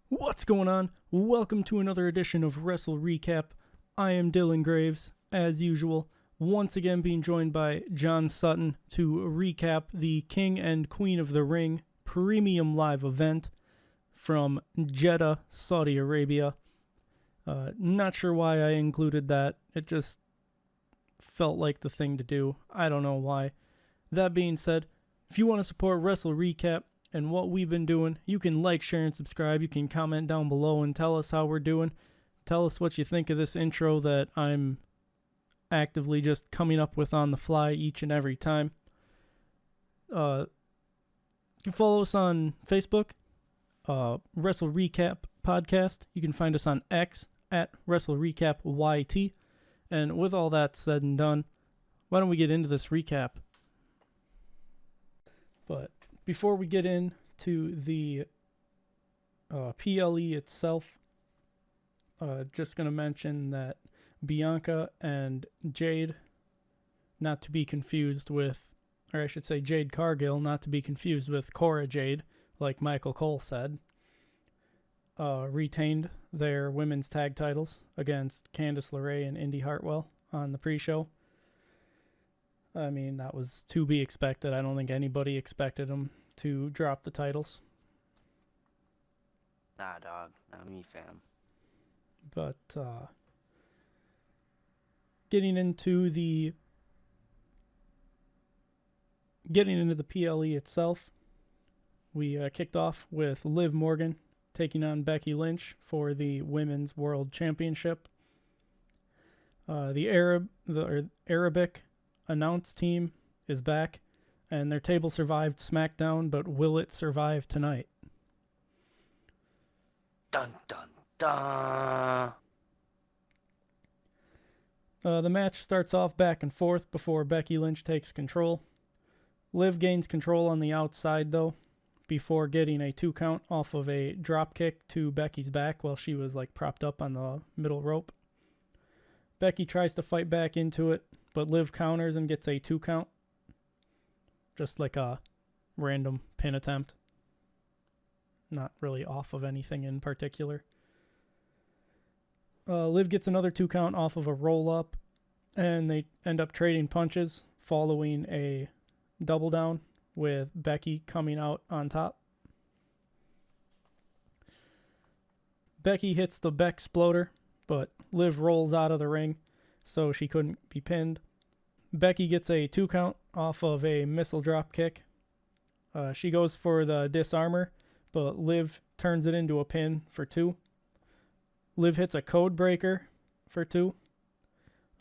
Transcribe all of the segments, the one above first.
What's going on? Welcome to another edition of WrestleRecap. I am Dylan Graives, as usual, once again being joined by John Sutton to recap the King and Queen of the Ring premium live event from Jeddah, Saudi Arabia. Not sure why I included that. It just felt like the thing to do. I don't know why. That being said, if you want to support WrestleRecap and what we've been doing, you can like, share, and subscribe. You can comment down below and tell us how we're doing. Tell us what you think of this intro that I'm actively just coming up with on the fly each and every time. You can follow us on Facebook, WrestleRecap Podcast. You can find us on X at WrestleRecapYT. And with all that said and done, why don't we get into this recap? But before we get into the PLE itself, just going to mention that Bianca and Jade, not to be confused with, or I should say Jade Cargill, not to be confused with Cora Jade, like Michael Cole said, retained their women's tag titles against Candice LeRae and Indy Hartwell on the pre-show. I mean, that was to be expected. I don't think anybody expected them to drop the titles. Nah, dog. Not me, fam. But getting into the PLE itself, we kicked off with Liv Morgan taking on Becky Lynch for the Women's World Championship. The Arabic announce team is back, and their table survived SmackDown, but will it survive tonight? Dun, dun, dun. The match starts off back and forth before Becky Lynch takes control. Liv gains control on the outside, though, before getting a 2 count off of a drop kick to Becky's back while she was propped up on the middle rope. Becky tries to fight back into it, but Liv counters and gets a 2 count. Just like a random pin attempt. Not really off of anything in particular. Liv gets another 2 count off of a roll up, and they end up trading punches following a double down with Becky coming out on top. Becky hits the Beck-sploder, but Liv rolls out of the ring, so she couldn't be pinned. Becky gets a 2 count off of a missile drop kick. She goes for the disarmor, but Liv turns it into a pin for 2. Liv hits a code breaker for 2.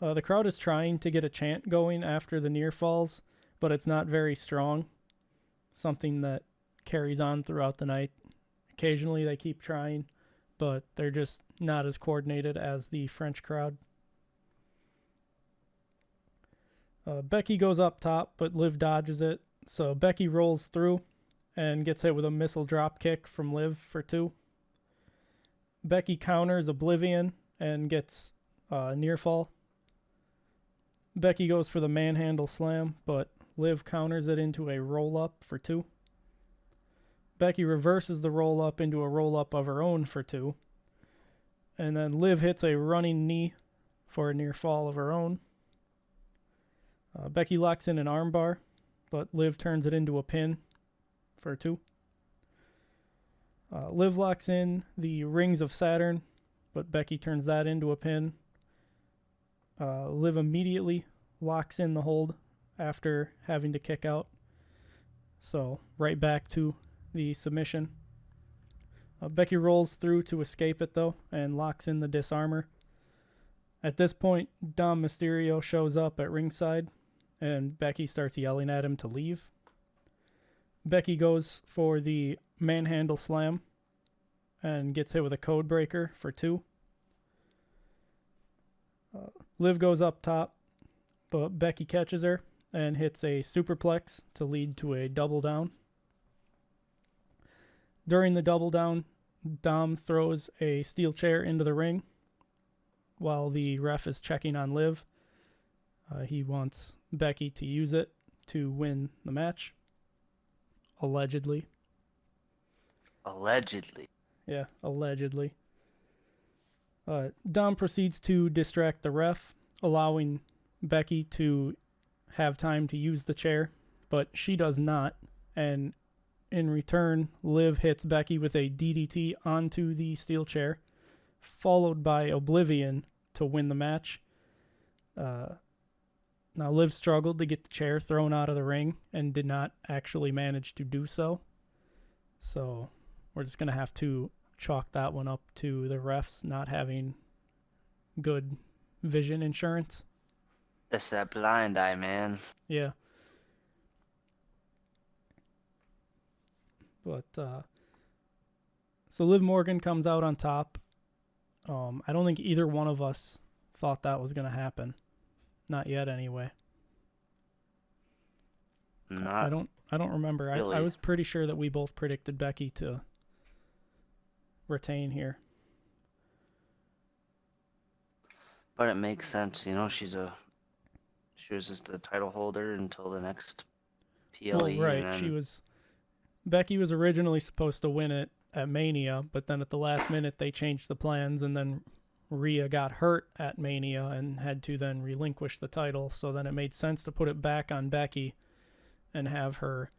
The crowd is trying to get a chant going after the near falls, but it's not very strong. Something that carries on throughout the night. Occasionally they keep trying, but they're just not as coordinated as the French crowd. Becky goes up top, but Liv dodges it. So Becky rolls through and gets hit with a missile drop kick from Liv for 2. Becky counters Oblivion and gets near fall. Becky goes for the manhandle slam, but Liv counters it into a roll-up for 2. Becky reverses the roll-up into a roll-up of her own for 2. And then Liv hits a running knee for a near fall of her own. Becky locks in an armbar, but Liv turns it into a pin for 2. Liv locks in the Rings of Saturn, but Becky turns that into a pin. Liv immediately locks in the hold after having to kick out. So right back to the submission. Becky rolls through to escape it, though, and locks in the disarmor. At this point, Dom Mysterio shows up at ringside, and Becky starts yelling at him to leave. Becky goes for the manhandle slam and gets hit with a code breaker for 2. Liv goes up top, but Becky catches her and hits a superplex to lead to a double down. During the double down, Dom throws a steel chair into the ring while the ref is checking on Liv. He wants Becky to use it to win the match. Allegedly. Allegedly. Yeah, allegedly. Dom proceeds to distract the ref, allowing Becky to have time to use the chair, but she does not. And in return, Liv hits Becky with a DDT onto the steel chair, followed by Oblivion to win the match. Now, Liv struggled to get the chair thrown out of the ring and did not actually manage to do so. So we're just going to have to chalk that one up to the refs not having good vision insurance. That's that blind eye, man. Yeah. But, so Liv Morgan comes out on top. I don't think either one of us thought that was going to happen. Not yet, anyway. I don't remember. Really. I was pretty sure that we both predicted Becky to retain here. But it makes sense, you know. She was just a title holder until the next PLE. Well, right. And then, Becky was originally supposed to win it at Mania, but then at the last minute they changed the plans, and then Rhea got hurt at Mania and had to then relinquish the title. So then it made sense to put it back on Becky and have her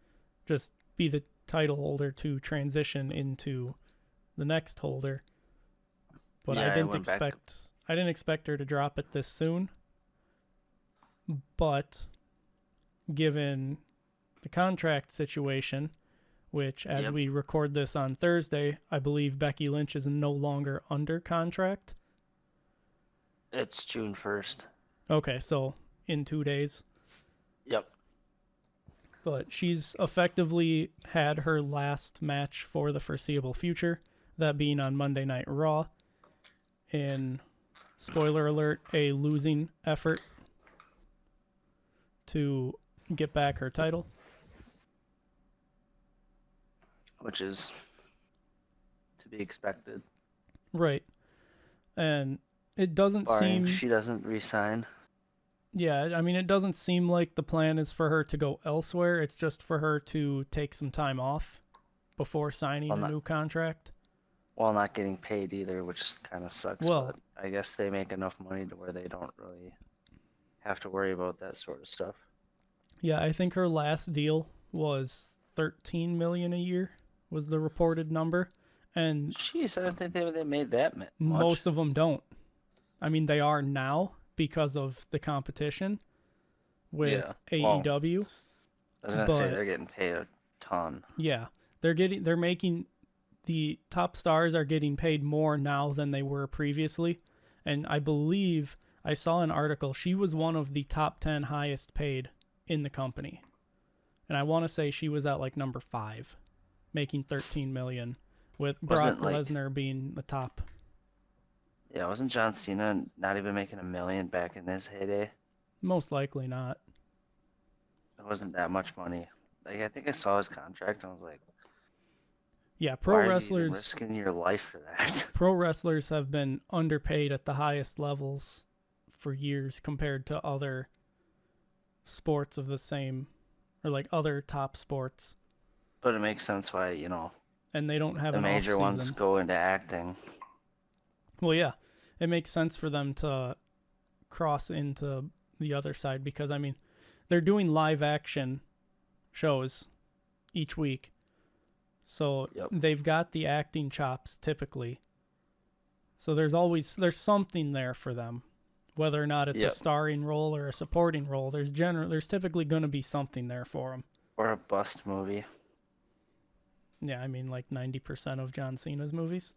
just be the title holder to transition into the next holder. But Yeah, I didn't expect her to drop it this soon. But given the contract situation, which as we record this on Thursday, I believe Becky Lynch is no longer under contract. It's June 1st. Okay, so in 2 days. Yep. But she's effectively had her last match for the foreseeable future, that being on Monday Night Raw, in, spoiler alert, a losing effort to get back her title. Which is to be expected. Right. And it doesn't Barring seem... she doesn't resign. Yeah, I mean, it doesn't seem like the plan is for her to go elsewhere. It's just for her to take some time off before signing a new contract. While not getting paid either, which kind of sucks. Well, but I guess they make enough money to where they don't really have to worry about that sort of stuff. Yeah, I think her last deal was $13 million a year was the reported number. And jeez, I don't think they made that much. Most of them don't. I mean, they are now because of the competition with AEW. Well, I was gonna say they're getting paid a ton. Yeah, they're making, the top stars are getting paid more now than they were previously, and I believe I saw an article. She was one of the top 10 highest paid in the company, and I want to say she was at like number 5, making $13 million, with Brock Lesnar being the top. Yeah, wasn't John Cena not even making $1 million back in his heyday? Most likely not. It wasn't that much money. Like, I think I saw his contract and I was like, yeah, why are you risking your life for that? Pro wrestlers have been underpaid at the highest levels for years compared to other sports of the same, or like other top sports. But it makes sense why, you know, and they don't have the major ones go into acting. Well, yeah, it makes sense for them to cross into the other side because, I mean, they're doing live action shows each week. So they've got the acting chops typically. So there's something there for them. Whether or not it's a starring role or a supporting role, there's typically going to be something there for them. Or a bust movie. Yeah, I mean, like 90% of John Cena's movies.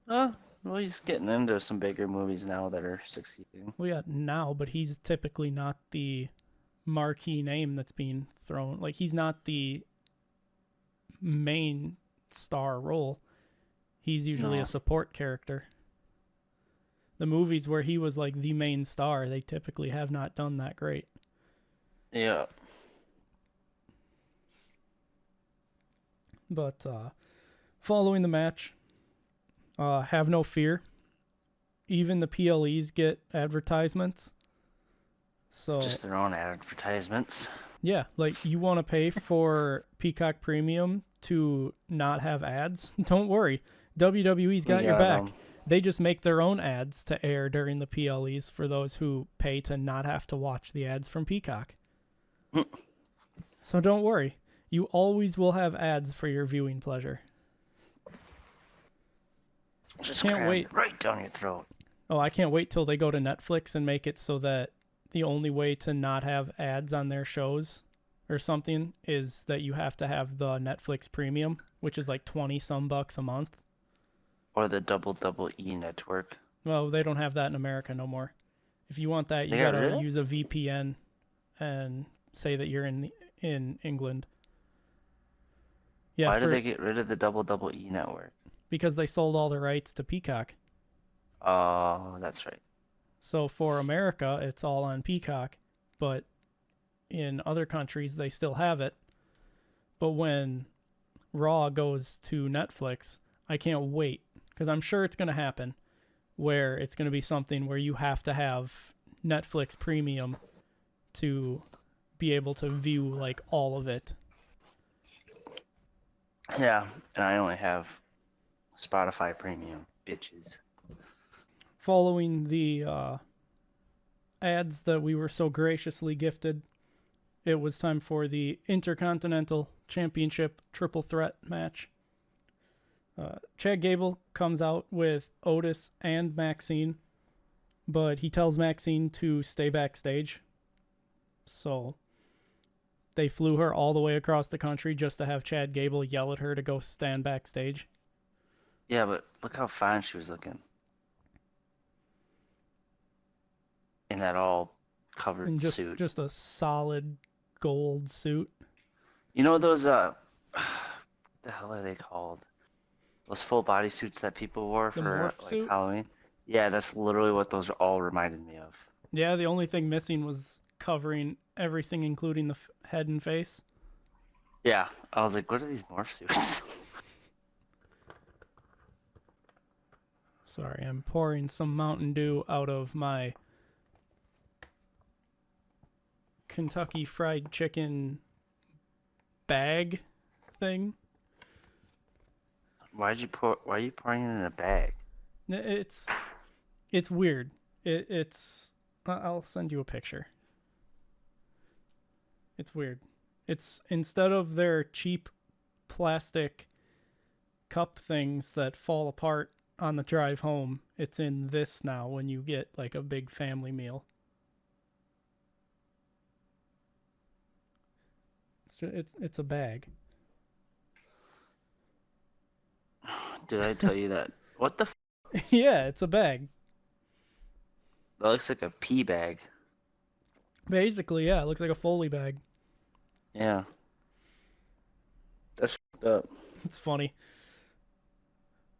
Well, he's getting into some bigger movies now that are succeeding. Well, yeah, now, but he's typically not the marquee name that's being thrown. Like, he's not the main star role. He's usually a support character. The movies where he was, like, the main star, they typically have not done that great. Yeah. But, following the match, have no fear. Even the PLEs get advertisements. So just their own advertisements. Yeah, like you want to pay for Peacock Premium to not have ads, don't worry. WWE's got your back. They just make their own ads to air during the PLEs for those who pay to not have to watch the ads from Peacock. So don't worry. You always will have ads for your viewing pleasure. Just can't wait right down your throat. Oh, I can't wait till they go to Netflix and make it so that the only way to not have ads on their shows or something is that you have to have the Netflix Premium, which is like 20 some bucks a month. Or the WWE network. Well, they don't have that in America no more. If you want that, you gotta use a VPN and say that you're in England. Yeah. Why did they get rid of the WWE network? Because they sold all the rights to Peacock. Oh, that's right. So for America, it's all on Peacock, but in other countries, they still have it. But when Raw goes to Netflix, I can't wait, because I'm sure it's going to happen, where it's going to be something where you have to have Netflix Premium to be able to view like all of it. Yeah, and I only have Spotify Premium, bitches. Following the ads that we were so graciously gifted, it was time for the Intercontinental Championship Triple Threat match. Chad Gable comes out with Otis and Maxine, but he tells Maxine to stay backstage. So they flew her all the way across the country just to have Chad Gable yell at her to go stand backstage. Yeah, but look how fine she was looking. In that all covered suit. Just a solid gold suit. You know those, the hell are they called? Those full body suits that people wore for like Halloween? Yeah, that's literally what those all reminded me of. Yeah, the only thing missing was covering everything, including the head and face. Yeah, I was like, what are these morph suits? Sorry, I'm pouring some Mountain Dew out of my Kentucky Fried Chicken bag thing. Why are you pouring it in a bag? It's weird. It's I'll send you a picture. It's weird. It's instead of their cheap plastic cup things that fall apart on the drive home, it's in this now when you get like a big family meal. It's a bag. Did I tell you that? What the Yeah, it's a bag. That looks like a pee bag. Basically, yeah, it looks like a Foley bag. Yeah. That's fucked up. It's funny.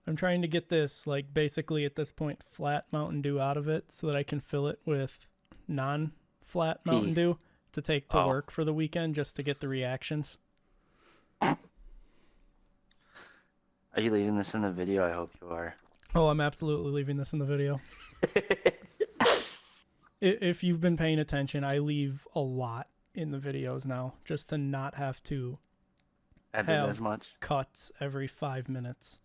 I'm trying to get this, like, basically at this point, flat Mountain Dew out of it so that I can fill it with non-flat Mountain Dew to take to work for the weekend just to get the reactions. Are you leaving this in the video? I hope you are. Oh, I'm absolutely leaving this in the video. If you've been paying attention, I leave a lot in the videos now just to not have to edit as much cuts every 5 minutes.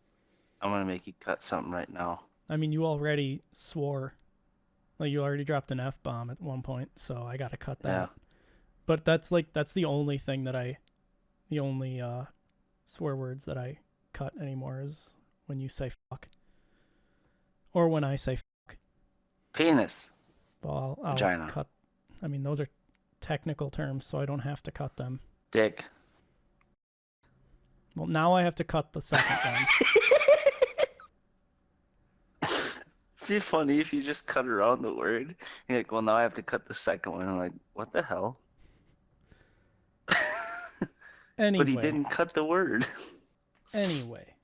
I'm going to make you cut something right now. I mean, you already swore. Like, you already dropped an F-bomb at one point, so I got to cut that. Yeah. But that's the only thing that the only swear words that I cut anymore is when you say fuck. Or when I say fuck. Penis. Well, I'll Vagina. cut. I mean, those are technical terms, so I don't have to cut them. Dick. Well, now I have to cut the second one. It'd be funny if you just cut around the word. You're like, well, now I have to cut the second one. I'm like, what the hell? Anyway. But he didn't cut the word. Anyway.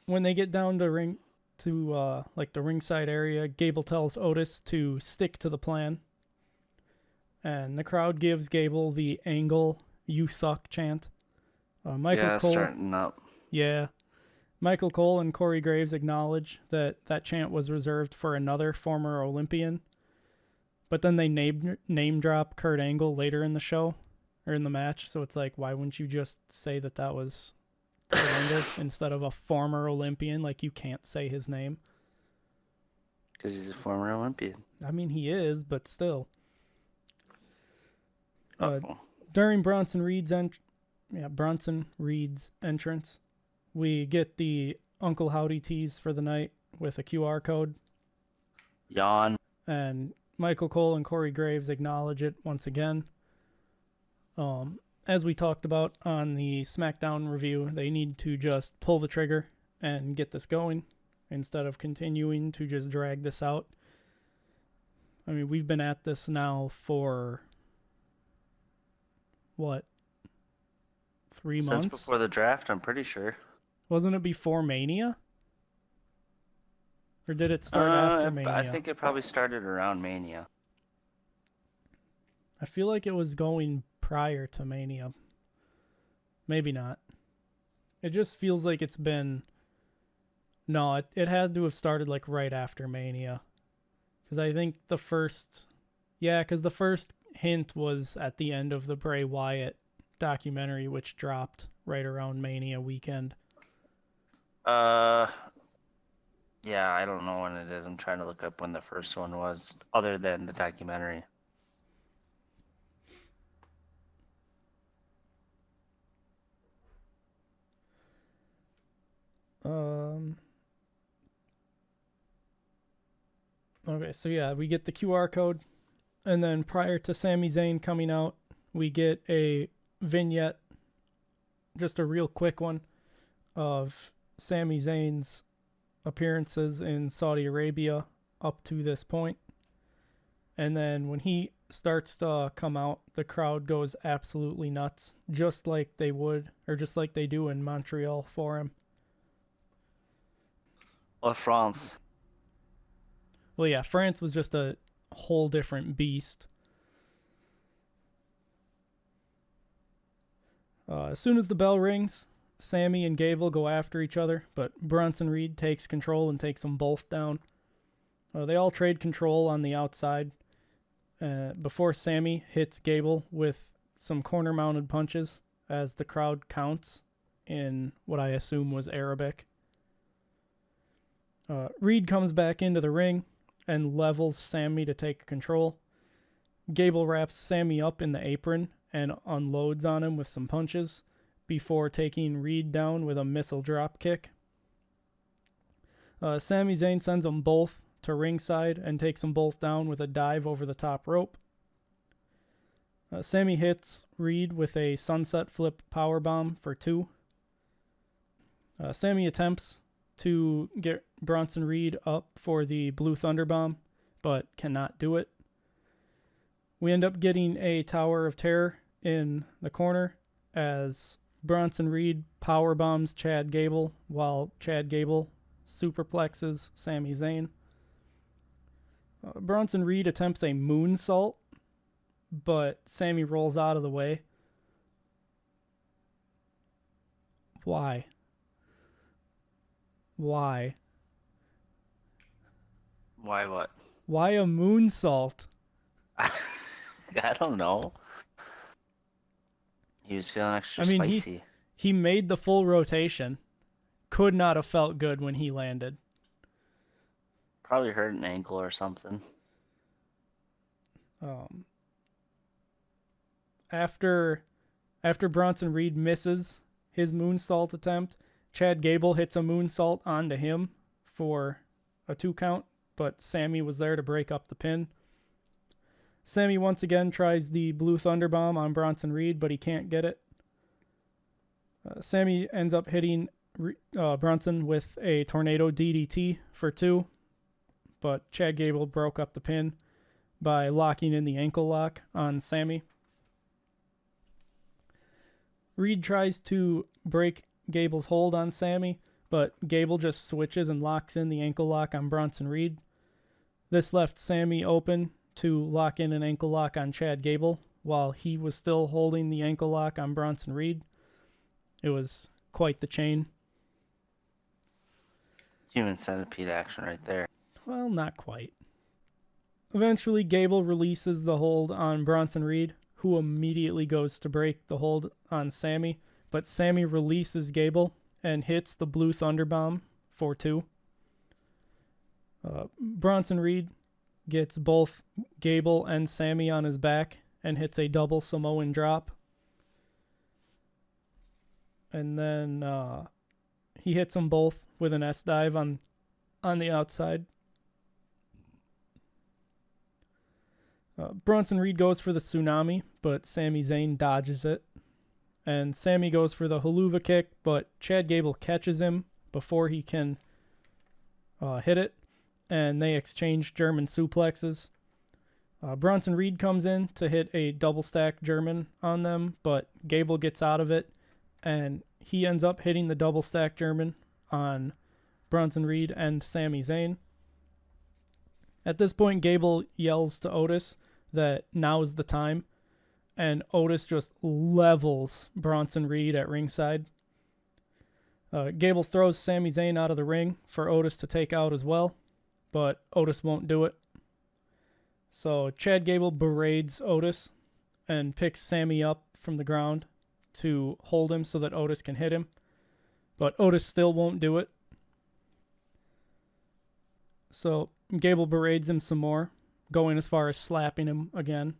When they get down to the ringside area, Gable tells Otis to stick to the plan. And the crowd gives Gable the Angle "You Suck" chant. Michael Cole, starting up. Yeah. Michael Cole and Corey Graves acknowledge that chant was reserved for another former Olympian. But then they name drop Kurt Angle later in the show. or in the match. So it's like, why wouldn't you just say that was Kurt Angle instead of a former Olympian? Like, you can't say his name. Because he's a former Olympian. I mean, he is, but still. During Bronson Reed's entrance, we get the Uncle Howdy tease for the night with a QR code. Yawn. And Michael Cole and Corey Graves acknowledge it once again. As we talked about on the SmackDown review, they need to just pull the trigger and get this going instead of continuing to just drag this out. I mean, we've been at this now for, what, 3 months? Since before the draft, I'm pretty sure. Wasn't it before Mania? Or did it start after Mania? I think it probably started around Mania. I feel like it was going prior to Mania. Maybe not. It just feels like it's been... No, it had to have started like right after Mania. Because I think the first... Yeah, because the first hint was at the end of the Bray Wyatt documentary, which dropped right around Mania weekend. Yeah, I don't know when it is. I'm trying to look up when the first one was, other than the documentary. Okay, so yeah, we get the QR code, and then prior to Sami Zayn coming out, we get a vignette, just a real quick one, of Sami Zayn's appearances in Saudi Arabia up to this point. And then when he starts to come out, the crowd goes absolutely nuts, just like they would, or just like they do in Montreal for him. Or France. Well, yeah, France was just a whole different beast. As soon as the bell rings, Sami and Gable go after each other, but Bronson Reed takes control and takes them both down. They all trade control on the outside before Sami hits Gable with some corner-mounted punches as the crowd counts in what I assume was Arabic. Reed comes back into the ring and levels Sami to take control. Gable wraps Sami up in the apron and unloads on him with some punches before taking Reed down with a missile drop kick. Sami Zayn sends them both to ringside and takes them both down with a dive over the top rope. Sami hits Reed with a sunset flip powerbomb for 2. Sami attempts to get Bronson Reed up for the Blue Thunder Bomb, but cannot do it. We end up getting a Tower of Terror in the corner as Bronson Reed power bombs Chad Gable while Chad Gable superplexes Sami Zayn. Bronson Reed attempts a moonsault, but Sami rolls out of the way. Why? Why? Why what? Why a moonsault? I don't know. He was feeling extra spicy. He made the full rotation. Could not have felt good when he landed. Probably hurt an ankle or something. After Bronson Reed misses his moonsault attempt, Chad Gable hits a moonsault onto him for a 2 count, but Sami was there to break up the pin. Sami once again tries the Blue Thunder Bomb on Bronson Reed, but he can't get it. Sami ends up hitting Bronson with a Tornado DDT for 2, but Chad Gable broke up the pin by locking in the ankle lock on Sami. Reed tries to break Gable's hold on Sami, but Gable just switches and locks in the ankle lock on Bronson Reed. This left Sami open to lock in an ankle lock on Chad Gable while he was still holding the ankle lock on Bronson Reed. It was quite the chain. Human centipede action right there. Well, not quite. Eventually, Gable releases the hold on Bronson Reed, who immediately goes to break the hold on Sammy, but Sammy releases Gable and hits the Blue Thunder Bomb for 2. Bronson Reed gets both Gable and Sammy on his back and hits a double Samoan drop. And then he hits them both with an S-dive on the outside. Bronson Reed goes for the tsunami, but Sami Zayn dodges it. And Sammy goes for the haluva kick, but Chad Gable catches him before he can hit it. And they exchange German suplexes. Bronson Reed comes in to hit a double stack German on them, but Gable gets out of it, and he ends up hitting the double stack German on Bronson Reed and Sami Zayn. At this point, Gable yells to Otis that now is the time, and Otis just levels Bronson Reed at ringside. Gable throws Sami Zayn out of the ring for Otis to take out as well, but Otis won't do it. So Chad Gable berates Otis and picks Sammy up from the ground to hold him so that Otis can hit him, but Otis still won't do it. So Gable berates him some more, going as far as slapping him again.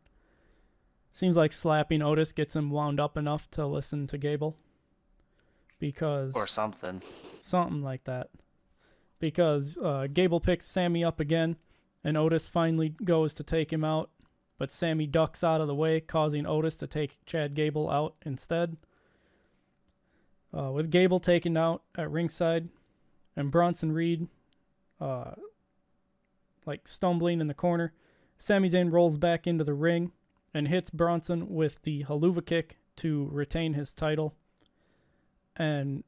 Seems like slapping Otis gets him wound up enough to listen to Gable. Or something. Something like that. Because Gable picks Sammy up again, and Otis finally goes to take him out, but Sammy ducks out of the way, causing Otis to take Chad Gable out instead. With Gable taken out at ringside, and Bronson Reed stumbling in the corner, Sami Zayn rolls back into the ring and hits Bronson with the haluva kick to retain his title. And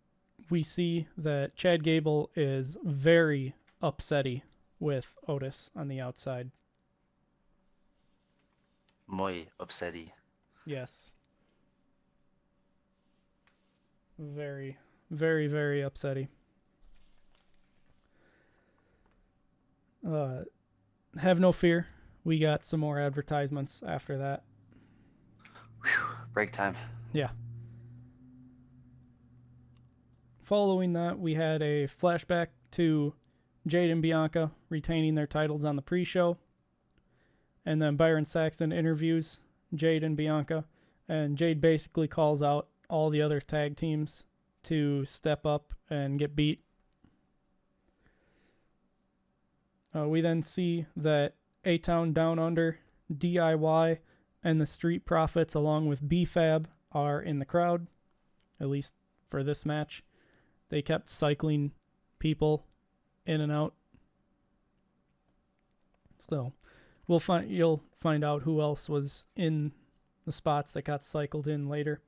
we see that Chad Gable is very upsetty with Otis on the outside. Muy upsetty. Yes. Very, very, very upsetty. Have no fear. We got some more advertisements after that. Whew, break time. Yeah. Following that, we had a flashback to Jade and Bianca retaining their titles on the pre-show. And then Byron Saxton interviews Jade and Bianca. And Jade basically calls out all the other tag teams to step up and get beat. We then see that A-Town Down Under, DIY, and the Street Profits along with B-Fab are in the crowd, at least for this match. They kept cycling people in and out. So you'll find out who else was in the spots that got cycled in later,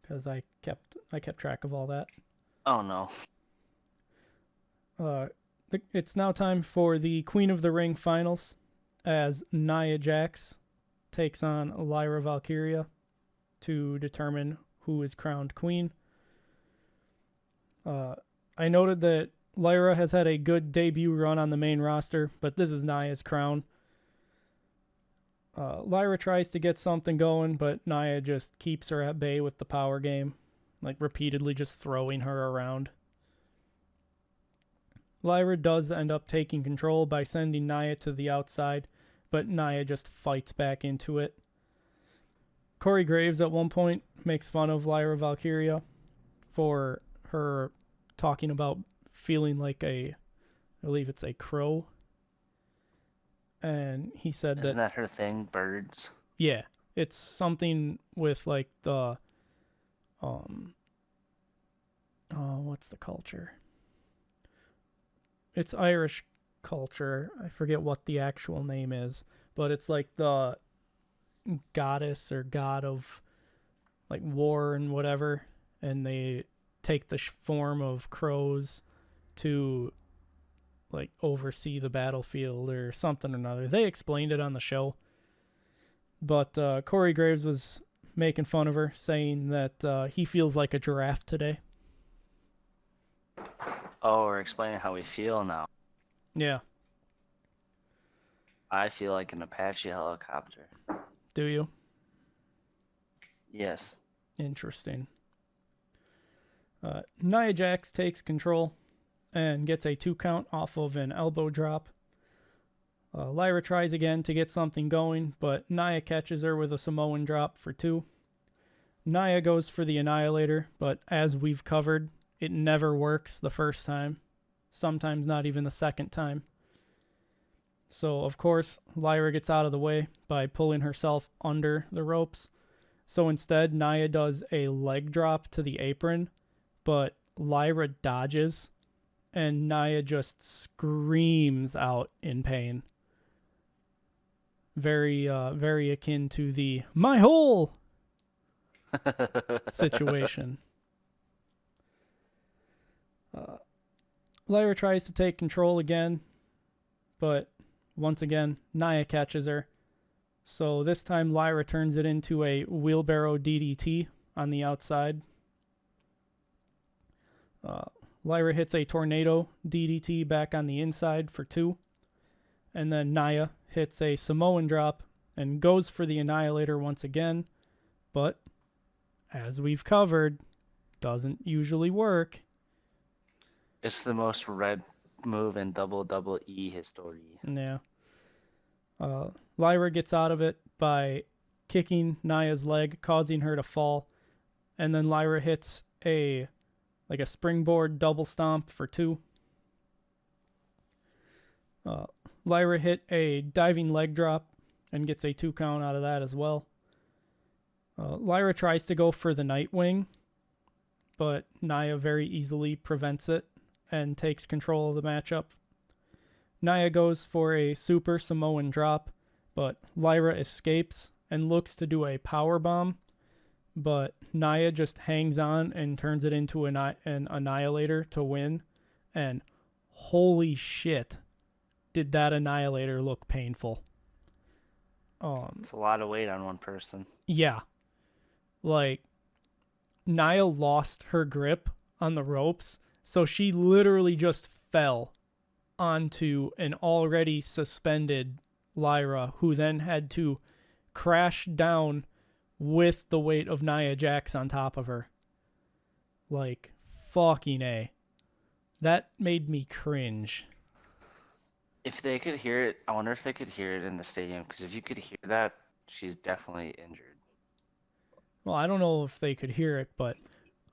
because I kept track of all that. Oh no. It's now time for the Queen of the Ring finals, as Nia Jax takes on Lyra Valkyria to determine who is crowned queen. I noted that Lyra has had a good debut run on the main roster, but this is Nia's crown. Lyra tries to get something going, but Nia just keeps her at bay with the power game, like repeatedly just throwing her around. Lyra does end up taking control by sending Nia to the outside, but Nia just fights back into it. Corey Graves at one point makes fun of Lyra Valkyria for her talking about feeling like I believe it's a crow. And he said Isn't that her thing, birds? Yeah, it's something with like the, what's the culture? It's Irish culture. I forget what the actual name is, but it's like the goddess or god of like war and whatever, and they take the form of crows to like oversee the battlefield or something or another. They explained it on the show, but Corey Graves was making fun of her, saying that he feels like a giraffe today. Oh, we're explaining how we feel now. Yeah. I feel like an Apache helicopter. Do you? Yes. Interesting. Nia Jax takes control and gets a 2 count off of an elbow drop. Lyra tries again to get something going, but Nia catches her with a Samoan drop for 2. Nia goes for the Annihilator, but as we've covered, it never works the first time. Sometimes not even the second time. So, of course, Lyra gets out of the way by pulling herself under the ropes. So instead, Nia does a leg drop to the apron, but Lyra dodges, and Nia just screams out in pain. Very akin to the "my hole" situation. Lyra tries to take control again, but once again, Nia catches her. So this time, Lyra turns it into a wheelbarrow DDT on the outside. Lyra hits a tornado DDT back on the inside for 2. And then Nia hits a Samoan drop and goes for the Annihilator once again. But, as we've covered, doesn't usually work. It's the most red move in WWE history. Yeah. Lyra gets out of it by kicking Nia's leg, causing her to fall. And then Lyra hits a springboard double stomp for 2. Lyra hit a diving leg drop and gets a 2 count out of that as well. Lyra tries to go for the Nightwing, but Nia very easily prevents it and takes control of the matchup. Nia goes for a Super Samoan drop, but Lyra escapes and looks to do a power bomb, but Nia just hangs on and turns it into an Annihilator to win, and holy shit, did that Annihilator look painful. It's a lot of weight on one person. Yeah. Like, Nia lost her grip on the ropes, so she literally just fell onto an already suspended Lyra, who then had to crash down with the weight of Nia Jax on top of her. Like, fucking A. That made me cringe. If they could hear it, I wonder if they could hear it in the stadium, because if you could hear that, she's definitely injured. Well, I don't know if they could hear it, but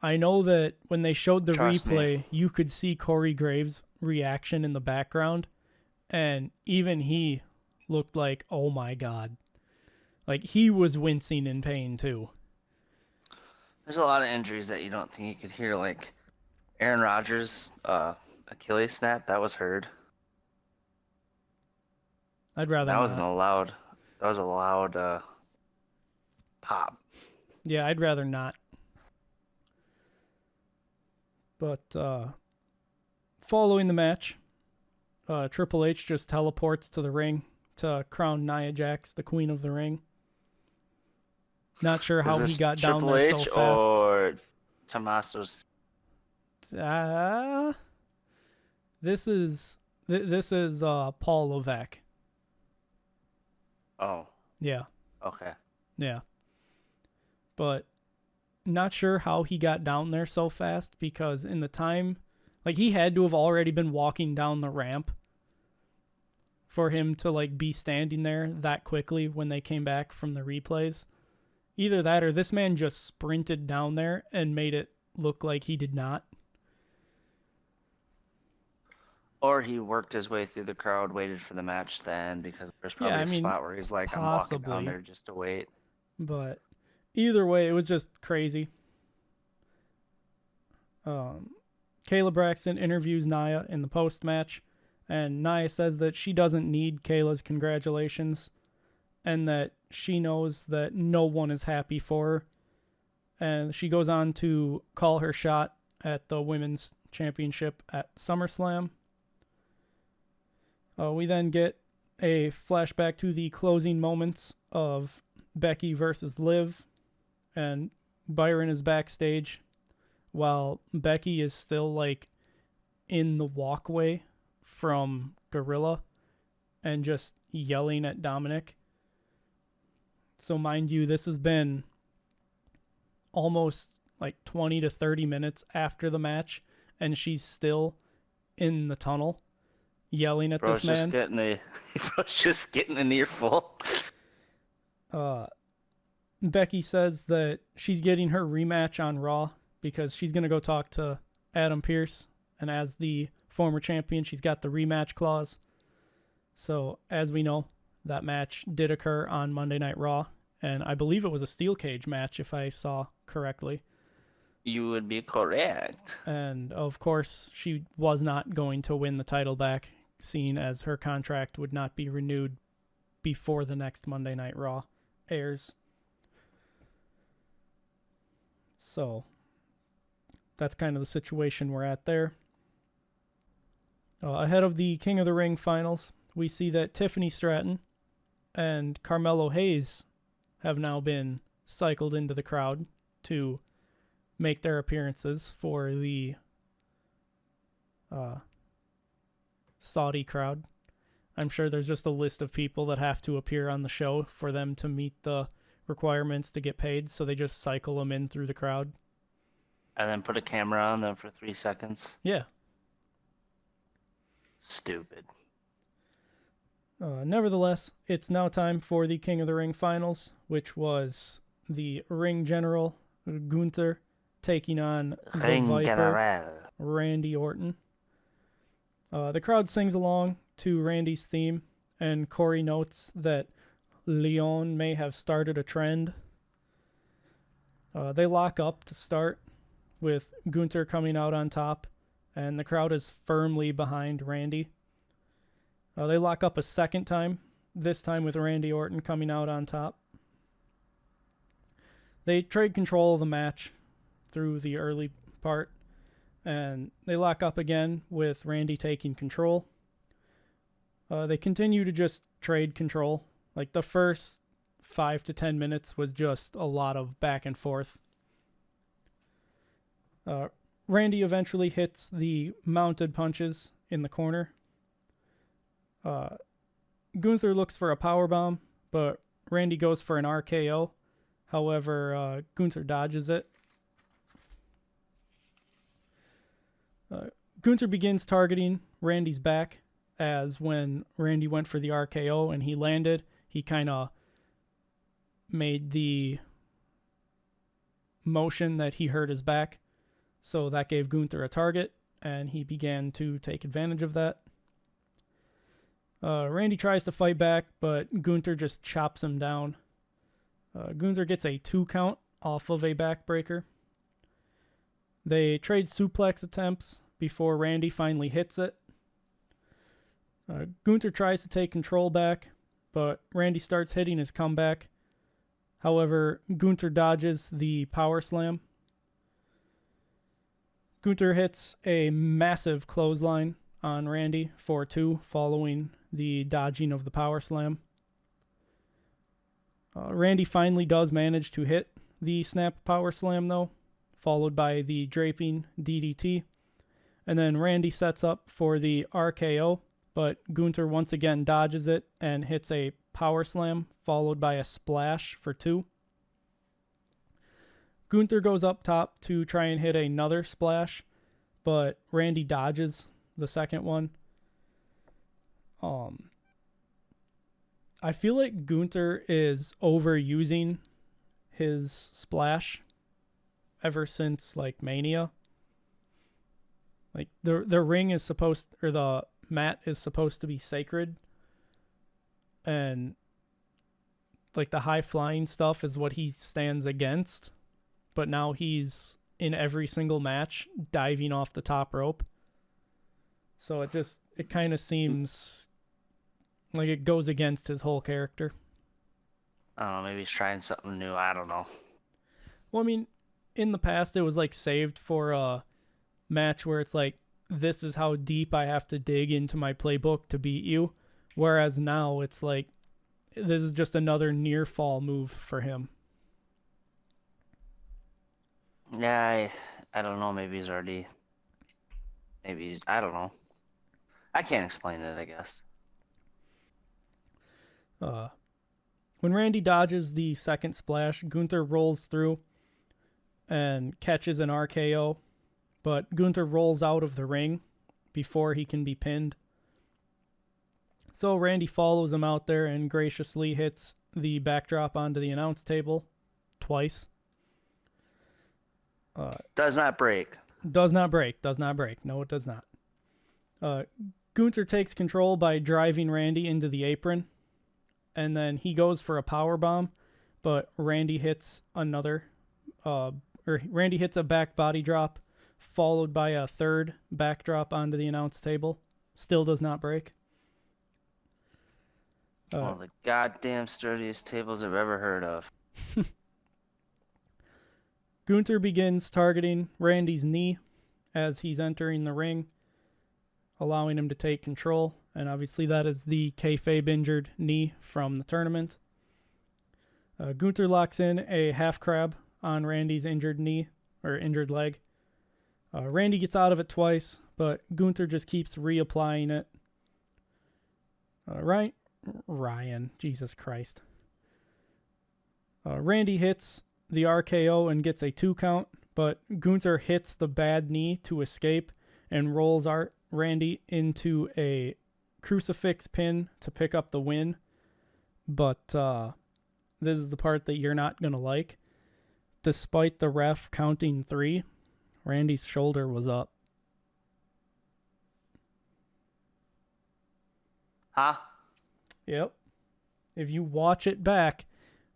I know that when they showed the replay, you could see Corey Graves' reaction in the background, and even he looked like, oh my god. Like, he was wincing in pain, too. There's a lot of injuries that you don't think you could hear, like Aaron Rodgers' Achilles snap, that was heard. I'd rather that not. That was a loud pop. Yeah, I'd rather not. But following the match, Triple H just teleports to the ring to crown Nia Jax the Queen of the Ring. Not sure how he got down there so fast. Triple H or Tommaso's? This is Paul Levesque. Oh. Yeah. Okay. Yeah. But not sure how he got down there so fast, because in the time, like, he had to have already been walking down the ramp for him to, like, be standing there that quickly when they came back from the replays. Either that or this man just sprinted down there and made it look like he did not. Or he worked his way through the crowd, waited for the match to end, because there's probably a spot where he's like, possibly. I'm walking down there just to wait. But either way, it was just crazy. Kayla Braxton interviews Nia in the post-match, and Nia says that she doesn't need Kayla's congratulations, and that she knows that no one is happy for her. And she goes on to call her shot at the Women's Championship at SummerSlam. We then get a flashback to the closing moments of Becky versus Liv, and Byron is backstage while Becky is still, like, in the walkway from Gorilla and just yelling at Dominic. So mind you, this has been almost like 20 to 30 minutes after the match, and she's still in the tunnel yelling at this man. Bro's just getting an earful. Becky says that she's getting her rematch on Raw because she's going to go talk to Adam Pearce, and as the former champion, she's got the rematch clause. So, as we know, that match did occur on Monday Night Raw, and I believe it was a steel cage match, if I saw correctly. You would be correct. And, of course, she was not going to win the title back, seeing as her contract would not be renewed before the next Monday Night Raw airs. So, that's kind of the situation we're at there. Ahead of the King of the Ring finals, we see that Tiffany Stratton and Carmelo Hayes have now been cycled into the crowd to make their appearances for the Saudi crowd. I'm sure there's just a list of people that have to appear on the show for them to meet the requirements to get paid, so they just cycle them in through the crowd. And then put a camera on them for 3 seconds? Yeah. Stupid. Nevertheless, it's now time for the King of the Ring finals, which was the Ring General Gunther taking on the Viper General Randy Orton. The crowd sings along to Randy's theme, and Corey notes that Leon may have started a trend. They lock up to start, with Gunther coming out on top, and the crowd is firmly behind Randy. They lock up a second time, this time with Randy Orton coming out on top. They trade control of the match through the early part, and they lock up again with Randy taking control. They continue to just trade control. Like, the first 5 to 10 minutes was just a lot of back and forth. Randy eventually hits the mounted punches in the corner. Gunther looks for a powerbomb, but Randy goes for an RKO. However, Gunther dodges it. Gunther begins targeting Randy's back, as when Randy went for the RKO and he landed, he kind of made the motion that he hurt his back. So that gave Gunther a target, and he began to take advantage of that. Randy tries to fight back, but Gunther just chops him down. Gunther gets a 2 count off of a backbreaker. They trade suplex attempts before Randy finally hits it. Gunther tries to take control back, but Randy starts hitting his comeback. However, Gunther dodges the power slam. Gunther hits a massive clothesline on Randy for 2 following the dodging of the power slam. Randy finally does manage to hit the snap power slam, though, followed by the draping DDT. And then Randy sets up for the RKO, but Gunther once again dodges it and hits a power slam, followed by a splash for 2. Gunther goes up top to try and hit another splash, but Randy dodges the second one. I feel like Gunther is overusing his splash ever since, like, Mania. Like, the ring is supposed, or the mat is supposed to be sacred, and like the high flying stuff is what he stands against, but now he's in every single match diving off the top rope. So it kind of seems like it goes against his whole character. I don't know, maybe he's trying something new. I don't know. Well, I mean, in the past it was like saved for a match where it's like, this is how deep I have to dig into my playbook to beat you. Whereas now it's like, this is just another near fall move for him. Yeah, I don't know. Maybe I don't know. I can't explain it, I guess. When Randy dodges the second splash, Gunther rolls through, and catches an RKO, but Gunther rolls out of the ring before he can be pinned. So Randy follows him out there and graciously hits the backdrop onto the announce table twice. Does not break. Does not break. No, it does not. Gunther takes control by driving Randy into the apron, and then he goes for a power bomb, but Randy hits Randy hits a back body drop, followed by a third backdrop onto the announce table. Still does not break. One of the goddamn sturdiest tables I've ever heard of. Gunther begins targeting Randy's knee as he's entering the ring, allowing him to take control. And obviously that is the kayfabe injured knee from the tournament. Gunther locks in a half crab on Randy's injured knee, or injured leg. Randy gets out of it twice, but Gunther just keeps reapplying it. Ryan, Jesus Christ. Randy hits the RKO and gets a 2 count, but Gunther hits the bad knee to escape and rolls Randy into a crucifix pin to pick up the win. But this is the part that you're not going to like. Despite the ref counting 3, Randy's shoulder was up. Huh? Yep. If you watch it back,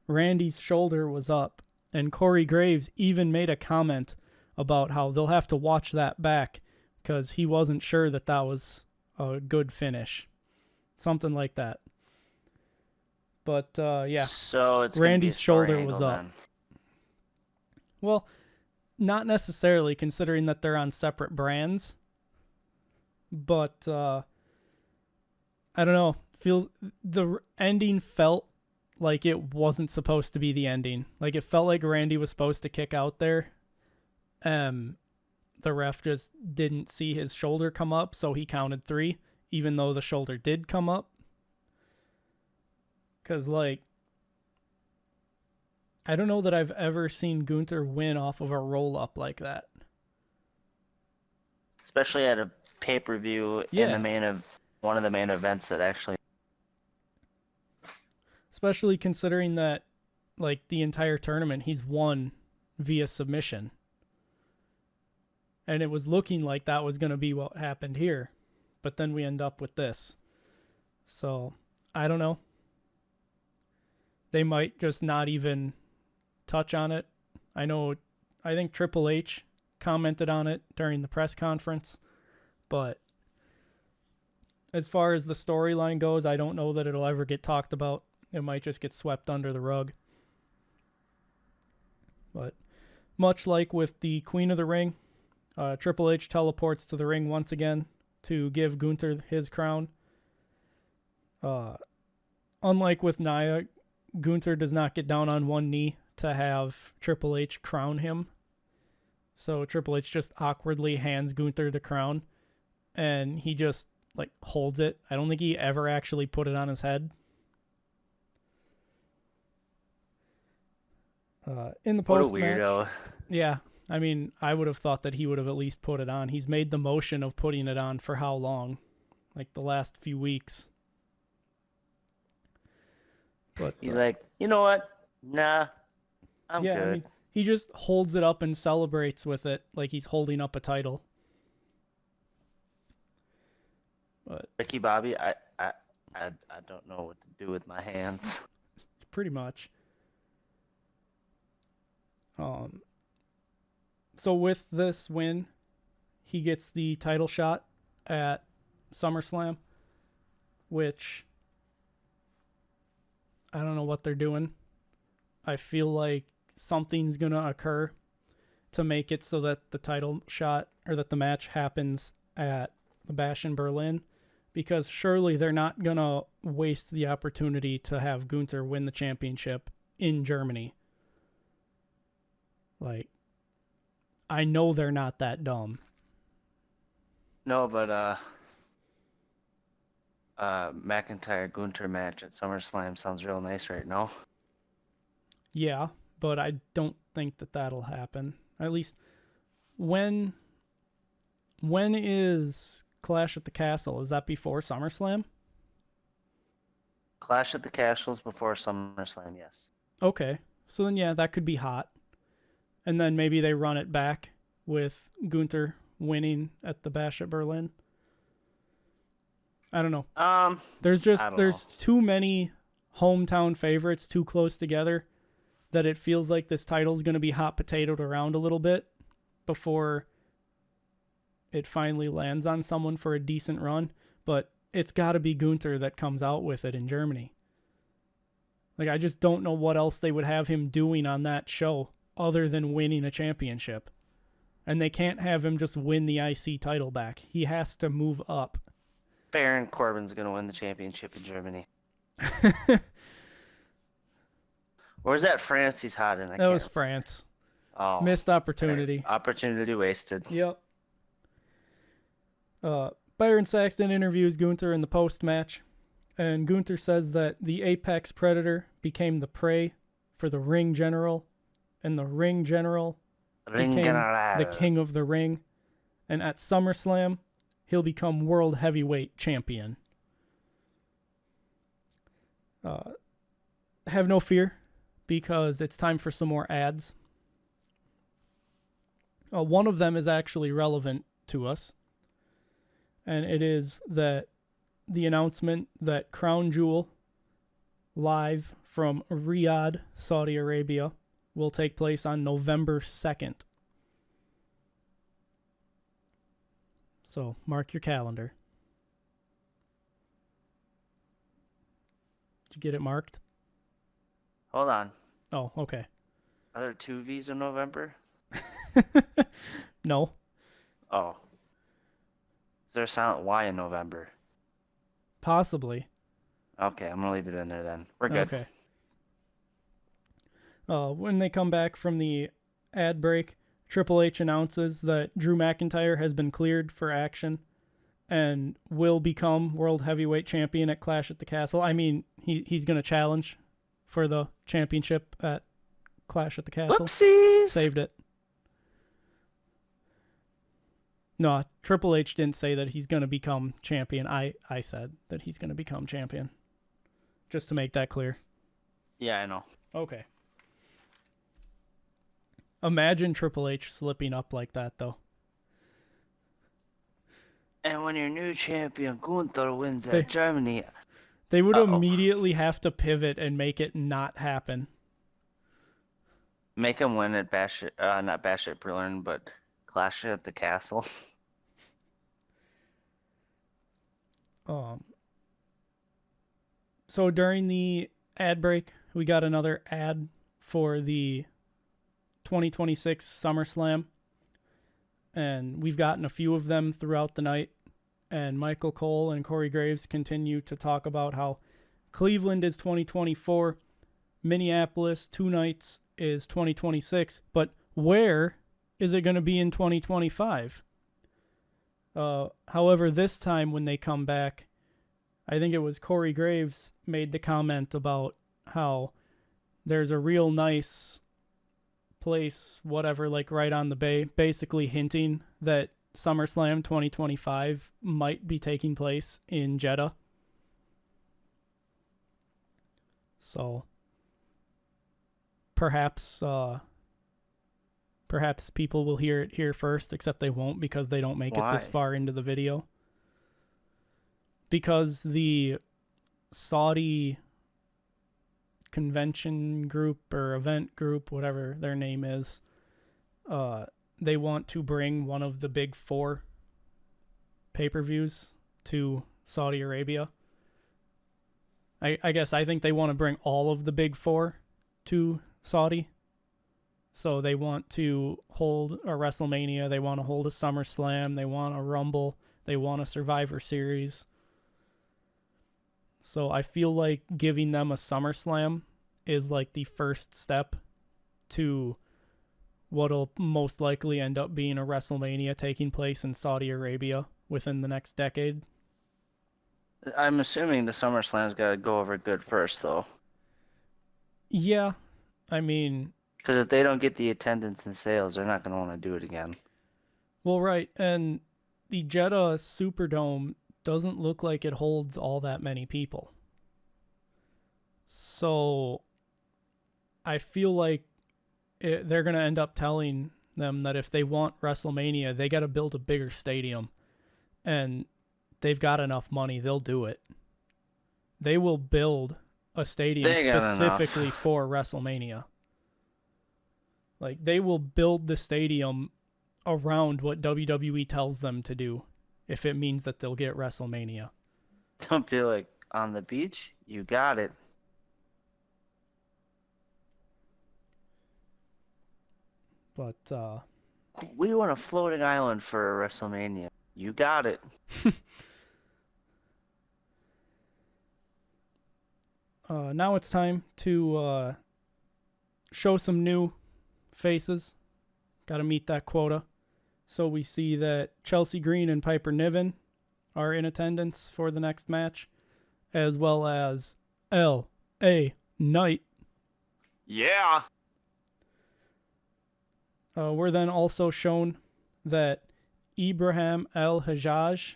Randy's shoulder was up. And Corey Graves even made a comment about how they'll have to watch that back because he wasn't sure that was a good finish. Something like that. But, yeah. So it's Randy's shoulder was up. Then. Well, not necessarily, considering that they're on separate brands. But, I don't know. The ending felt like it wasn't supposed to be the ending. Like, it felt like Randy was supposed to kick out there. The ref just didn't see his shoulder come up, so he counted 3, even though the shoulder did come up. Because, like, I don't know that I've ever seen Gunther win off of a roll-up like that. Especially at a pay-per-view in one of the main events that actually... Especially considering that, like, the entire tournament, he's won via submission. And it was looking like that was going to be what happened here. But then we end up with this. So, I don't know. They might just not even touch on it. I think Triple H commented on it during the press conference. But as far as the storyline goes, I don't know that it'll ever get talked about. It might just get swept under the rug. But much like with the Queen of the Ring, Triple H teleports to the ring once again to give Gunther his crown. Unlike with Nia, Gunther does not get down on one knee to have Triple H crown him. So Triple H just awkwardly hands Gunther the crown, and he just, like, holds it. I don't think he ever actually put it on his head. In the post-match, what a weirdo. Yeah, I mean, I would have thought that he would have at least put it on. He's made the motion of putting it on for how long? Like, the last few weeks. But he's like, you know what? Nah, I'm good. I mean, he just holds it up and celebrates with it like he's holding up a title. But Ricky Bobby, I don't know what to do with my hands. Pretty much. So with this win, he gets the title shot at SummerSlam, which I don't know what they're doing. I feel like something's going to occur to make it so that the title shot, or that the match happens at the Bash in Berlin, because surely they're not going to waste the opportunity to have Gunther win the championship in Germany. Like, I know they're not that dumb. No, but McIntyre Gunther match at SummerSlam sounds real nice right now. Yeah, but I don't think that that'll happen. At least when is Clash at the Castle? Is that before SummerSlam? Clash at the Castle's before SummerSlam, yes. Okay. So then, yeah, that could be hot. And then maybe they run it back with Gunther winning at the Bash at Berlin. I don't know. There's too many hometown favorites too close together that it feels like this title's going to be hot potatoed around a little bit before it finally lands on someone for a decent run. But it's got to be Gunther that comes out with it in Germany. Like, I just don't know what else they would have him doing on that show other than winning a championship. And they can't have him just win the IC title back. He has to move up. Baron Corbin's going to win the championship in Germany. Or is that France he's hot in? That was France. Oh, missed opportunity. Opportunity wasted. Yep. Byron Saxton interviews Gunther in the post-match, and Gunther says that the Apex Predator became the prey for the Ring General, and the Ring General became the King of the Ring, and at SummerSlam, he'll become World Heavyweight Champion. Have no fear, because it's time for some more ads. One of them is actually relevant to us, and it is that the announcement that Crown Jewel, live from Riyadh, Saudi Arabia, will take place on November 2nd. So mark your calendar. Did you get it marked? Hold on. Oh, okay. Are there 2 V's in November? No. Oh. Is there a silent Y in November? Possibly. Okay, I'm going to leave it in there then. We're good. Okay. When they come back from the ad break, Triple H announces that Drew McIntyre has been cleared for action and will become World Heavyweight Champion at Clash at the Castle. I mean, he's going to challenge for the championship at Clash at the Castle. Whoopsies! Saved it. No, Triple H didn't say that he's going to become champion. I said that he's going to become champion. Just to make that clear. Yeah, I know. Okay. Imagine Triple H slipping up like that, though. And when your new champion Gunther wins at Germany... They would immediately have to pivot and make it not happen. Make him win at not Bash at Berlin, but Clash at the Castle. So during the ad break, we got another ad for the 2026 SummerSlam, and we've gotten a few of them throughout the night. And Michael Cole and Corey Graves continue to talk about how Cleveland is 2024, Minneapolis 2 nights is 2026, but where is it going to be in 2025? However, this time when they come back, I think it was Corey Graves made the comment about how there's a real nice place, whatever, like right on the bay, basically hinting that SummerSlam 2025 might be taking place in Jeddah. So perhaps people will hear it here first, except they won't because they don't make it this far into the video. Because the Saudi convention group or event group, whatever their name is, they want to bring one of the big 4 pay-per-views to Saudi Arabia. I guess I think they want to bring all of the big 4 to Saudi. So they want to hold a WrestleMania, they want to hold a SummerSlam, they want a Rumble, they want a Survivor Series. So I feel like giving them a SummerSlam is like the first step to what'll most likely end up being a WrestleMania taking place in Saudi Arabia within the next decade. I'm assuming the SummerSlam's got to go over good first, though. Yeah, I mean, Because if they don't get the attendance and sales, they're not going to want to do it again. Well, right, and the Jeddah Superdome doesn't look like it holds all that many people. So I feel like they're going to end up telling them that if they want WrestleMania, they got to build a bigger stadium. And they've got enough money, they'll do it. They will build a stadium specifically for WrestleMania. Like, they will build the stadium around what WWE tells them to do if it means that they'll get WrestleMania. Don't be like, on the beach, you got it. But, we want a floating island for WrestleMania. You got it. Now it's time to show some new faces. Got to meet that quota. So we see that Chelsea Green and Piper Niven are in attendance for the next match, as well as L.A. Knight. Yeah. We're then also shown that Ibrahim El-Hajjaj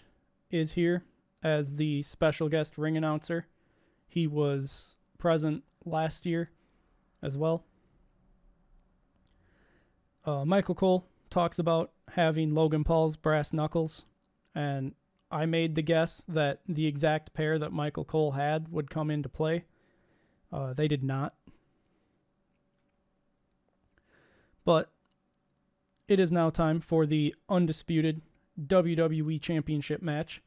is here as the special guest ring announcer. He was present last year as well. Michael Cole talks about having Logan Paul's brass knuckles, and I made the guess that the exact pair that Michael Cole had would come into play. They did not. But it is now time for the undisputed WWE Championship match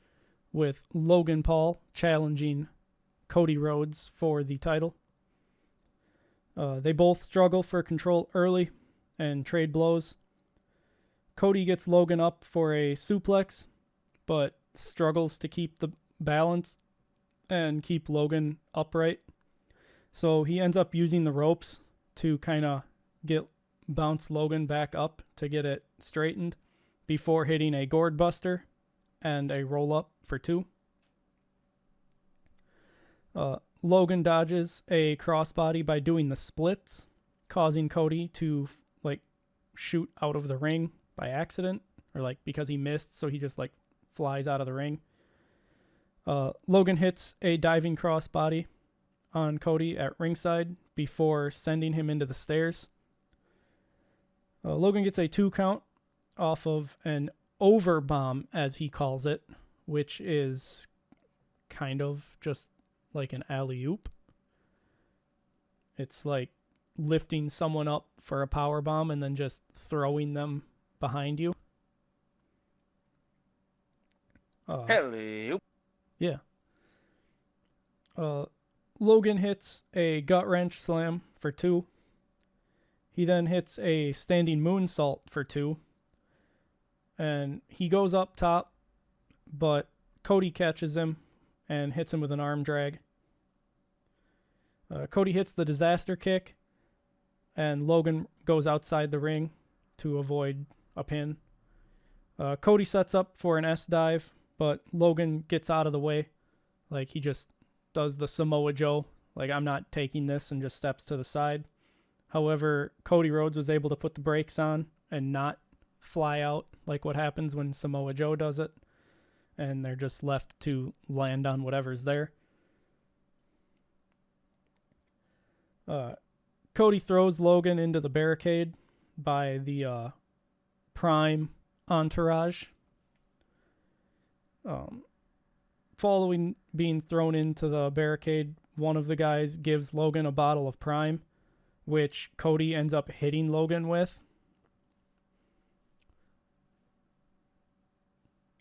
with Logan Paul challenging Cody Rhodes for the title. They both struggle for control early and trade blows. Cody gets Logan up for a suplex, but struggles to keep the balance and keep Logan upright. So he ends up using the ropes to kind of bounce Logan back up to get it straightened before hitting a gourd buster and a roll up for 2. Logan dodges a crossbody by doing the splits, causing Cody to shoot out of the ring by accident, or because he missed, so he just flies out of the ring. Logan hits a diving crossbody on Cody at ringside before sending him into the stairs. Logan gets a 2 count off of an overbomb, as he calls it, which is kind of just like an alley-oop. It's like lifting someone up for a power bomb and then just throwing them behind you. Hello. Yeah. Logan hits a gut wrench slam for 2. He then hits a standing moonsault for 2. And he goes up top, but Cody catches him and hits him with an arm drag. Cody hits the disaster kick, and Logan goes outside the ring to avoid a pin. Cody sets up for an S-dive, but Logan gets out of the way. He just does the Samoa Joe. I'm not taking this, and just steps to the side. However, Cody Rhodes was able to put the brakes on and not fly out like what happens when Samoa Joe does it. And they're just left to land on whatever's there. Cody throws Logan into the barricade by the Prime entourage. Following being thrown into the barricade, one of the guys gives Logan a bottle of Prime, which Cody ends up hitting Logan with.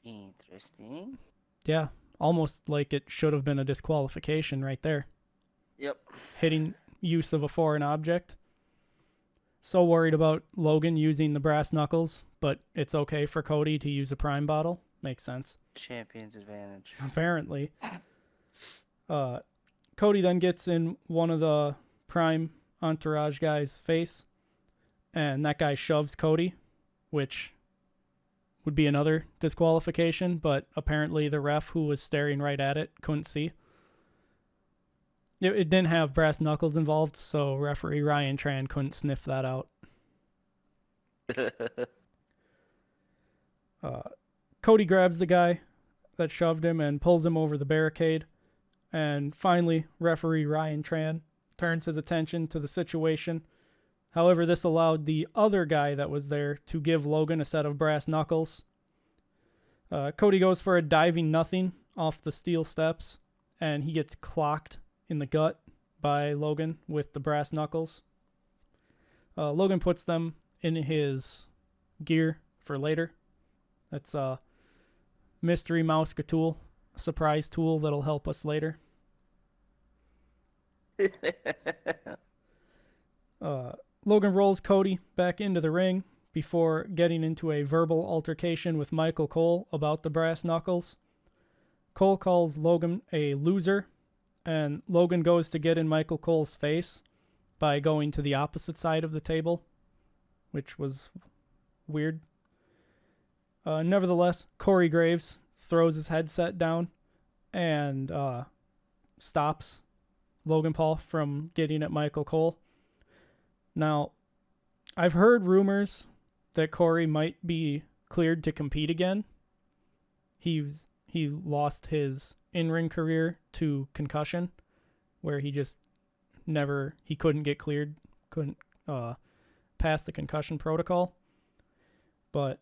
Interesting. Yeah, almost like it should have been a disqualification right there. Yep. Hitting use of a foreign object. So worried about Logan using the brass knuckles, but it's okay for Cody to use a Prime bottle. Makes sense. Champion's advantage. Apparently. Cody then gets in one of the Prime entourage guy's face, and that guy shoves Cody, which would be another disqualification, but apparently the ref, who was staring right at it, couldn't see. It didn't have brass knuckles involved, so referee Ryan Tran couldn't sniff that out. Cody grabs the guy that shoved him and pulls him over the barricade. And finally, referee Ryan Tran turns his attention to the situation. However, this allowed the other guy that was there to give Logan a set of brass knuckles. Cody goes for a diving nothing off the steel steps, and he gets clocked in the gut by Logan with the brass knuckles. Logan puts them in his gear for later. That's a mystery mouse tool, surprise tool that'll help us later. Logan rolls Cody back into the ring before getting into a verbal altercation with Michael Cole about the brass knuckles. Cole calls Logan a loser, and Logan goes to get in Michael Cole's face by going to the opposite side of the table, which was weird. Nevertheless, Corey Graves throws his headset down and stops Logan Paul from getting at Michael Cole. Now, I've heard rumors that Corey might be cleared to compete again. He lost his in-ring career to concussion, where he couldn't get cleared, couldn't pass the concussion protocol. But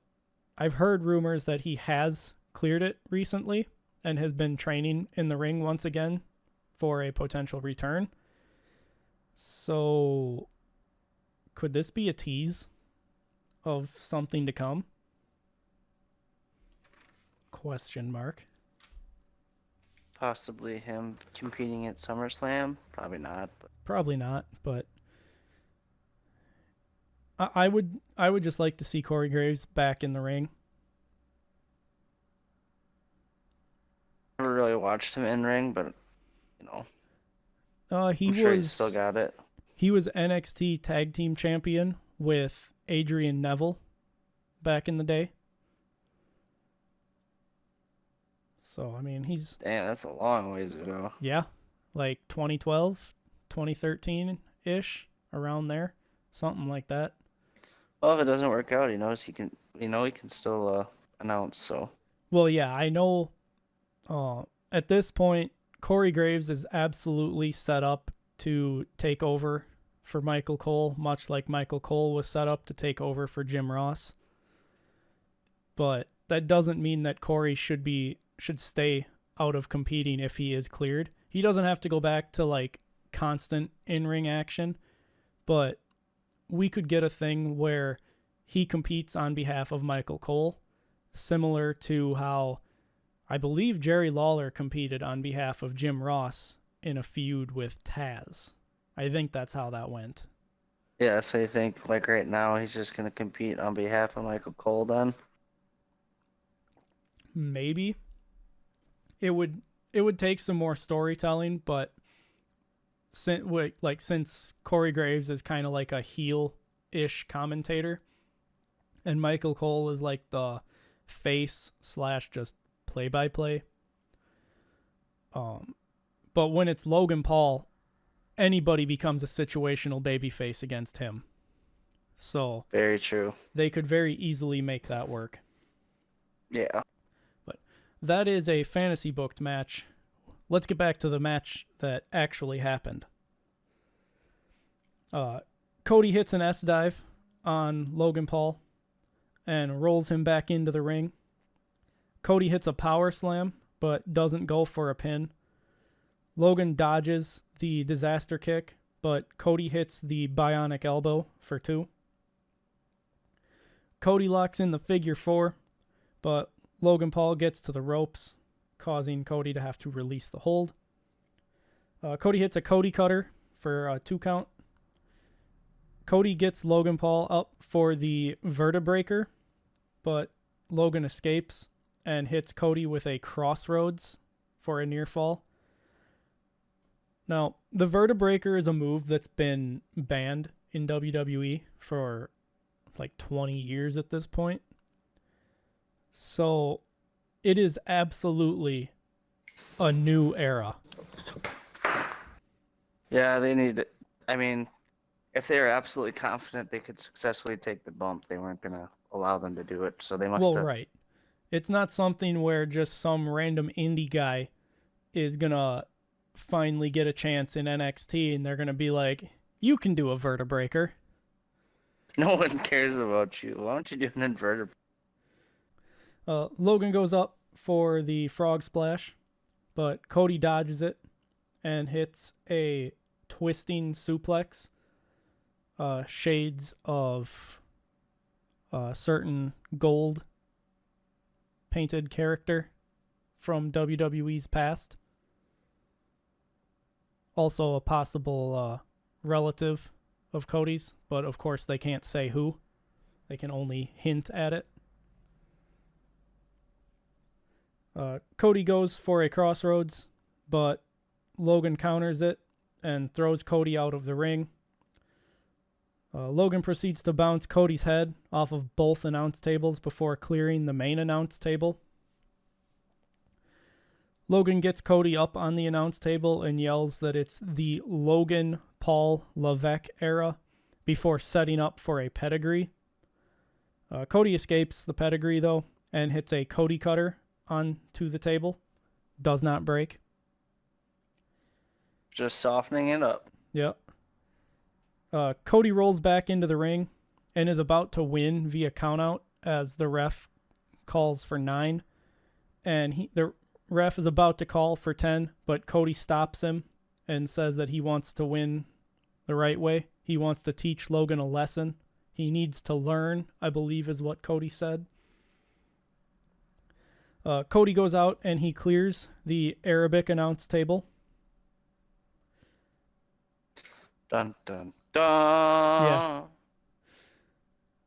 I've heard rumors that he has cleared it recently and has been training in the ring once again for a potential return. So, could this be a tease of something to come? Question mark. Possibly him competing at SummerSlam? Probably not. Probably not, but I would just like to see Corey Graves back in the ring. Never really watched him in ring, but I'm he sure he's still got it. He was NXT Tag Team Champion with Adrian Neville back in the day. So, I mean, Damn, that's a long ways ago. Yeah, like 2012, 2013-ish, around there. Something like that. Well, if it doesn't work out, he can still announce, so. Well, yeah, I know at this point, Corey Graves is absolutely set up to take over for Michael Cole, much like Michael Cole was set up to take over for Jim Ross. But that doesn't mean that Corey should stay out of competing if he is cleared. He doesn't have to go back to like constant in-ring action, but we could get a thing where he competes on behalf of Michael Cole, similar to how I believe Jerry Lawler competed on behalf of Jim Ross in a feud with Taz. I think that's how that went. Yeah, so you think like right now he's just going to compete on behalf of Michael Cole then? Maybe. It would take some more storytelling, but since Corey Graves is kind of like a heel-ish commentator, and Michael Cole is like the face / just play-by-play. But when it's Logan Paul, anybody becomes a situational babyface against him. So very true. They could very easily make that work. Yeah. But that is a fantasy booked match. Let's get back to the match that actually happened. Cody hits an S-dive on Logan Paul and rolls him back into the ring. Cody hits a power slam, but doesn't go for a pin. Logan dodges the disaster kick, but Cody hits the bionic elbow for 2. Cody locks in the figure 4, but Logan Paul gets to the ropes, causing Cody to have to release the hold. Cody hits a Cody cutter for a 2 count. Cody gets Logan Paul up for the vertebraker, but Logan escapes and hits Cody with a crossroads for a near fall. Now, the vertebraker is a move that's been banned in WWE for like 20 years at this point. So it is absolutely a new era. Yeah, they need. I mean, if they were absolutely confident they could successfully take the bump, they weren't gonna allow them to do it. So they must Well, have. right. It's not something where just some random indie guy is gonna finally get a chance in NXT and they're gonna be like, "You can do a vertebreaker." No one cares about you. Why don't you do an inverter? Logan goes up for the frog splash, but Cody dodges it and hits a twisting suplex. Shades of a certain gold painted character from WWE's past. Also a possible relative of Cody's, but of course they can't say who. They can only hint at it. Cody goes for a crossroads, but Logan counters it and throws Cody out of the ring. Logan proceeds to bounce Cody's head off of both announce tables before clearing the main announce table. Logan gets Cody up on the announce table and yells that it's the Logan Paul Levesque era before setting up for a pedigree. Cody escapes the pedigree, though, and hits a Cody cutter onto the table. Does not break. Just softening it up. Yep. Cody rolls back into the ring and is about to win via countout as the ref calls for 9. And the ref is about to call for 10, but Cody stops him and says that he wants to win the right way. He wants to teach Logan a lesson. He needs to learn, I believe is what Cody said. Cody goes out and he clears the Arabic announce table. Dun, dun, dun.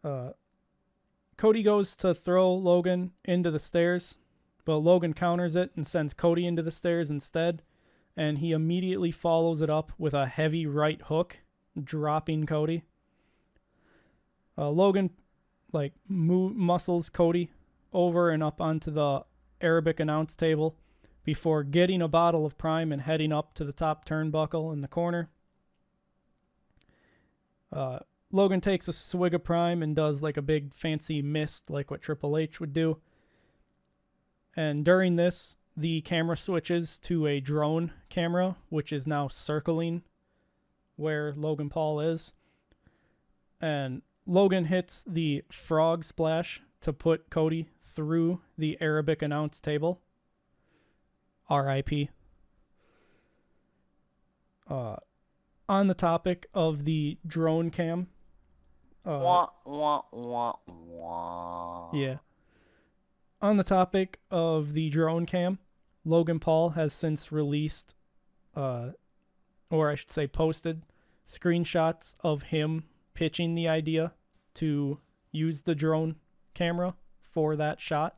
Yeah. Cody goes to throw Logan into the stairs, but Logan counters it and sends Cody into the stairs instead, and he immediately follows it up with a heavy right hook, dropping Cody. Logan muscles Cody over and up onto the Arabic announce table before getting a bottle of Prime and heading up to the top turnbuckle in the corner. Logan takes a swig of Prime and does like a big fancy mist like what Triple H would do. And during this, the camera switches to a drone camera, which is now circling where Logan Paul is. And Logan hits the frog splash to put Cody through the Arabic announce table. R.I.P. On the topic of the drone cam. Wah, wah, wah, wah. Yeah. On the topic of the drone cam, Logan Paul has since released, or I should say posted, screenshots of him pitching the idea to use the drone camera for that shot.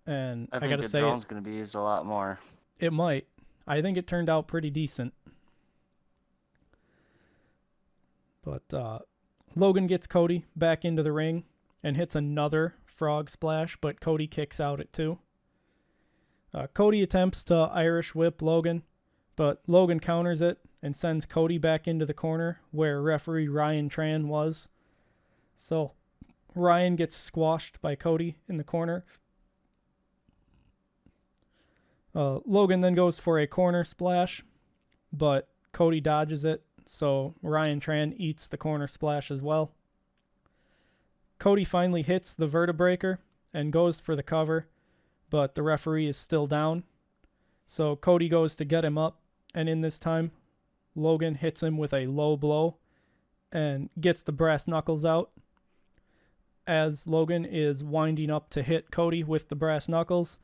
And I gotta say, the drone's going to be used a lot more. It might. I think it turned out pretty decent. But Logan gets Cody back into the ring and hits another frog splash, but Cody kicks out at 2. Cody attempts to Irish whip Logan, but Logan counters it and sends Cody back into the corner where referee Ryan Tran was. So Ryan gets squashed by Cody in the corner. Logan then goes for a corner splash, but Cody dodges it, so Ryan Tran eats the corner splash as well. Cody finally hits the vertebreaker and goes for the cover, but the referee is still down. So Cody goes to get him up, and in this time, Logan hits him with a low blow and gets the brass knuckles out. As Logan is winding up to hit Cody with the brass knuckles,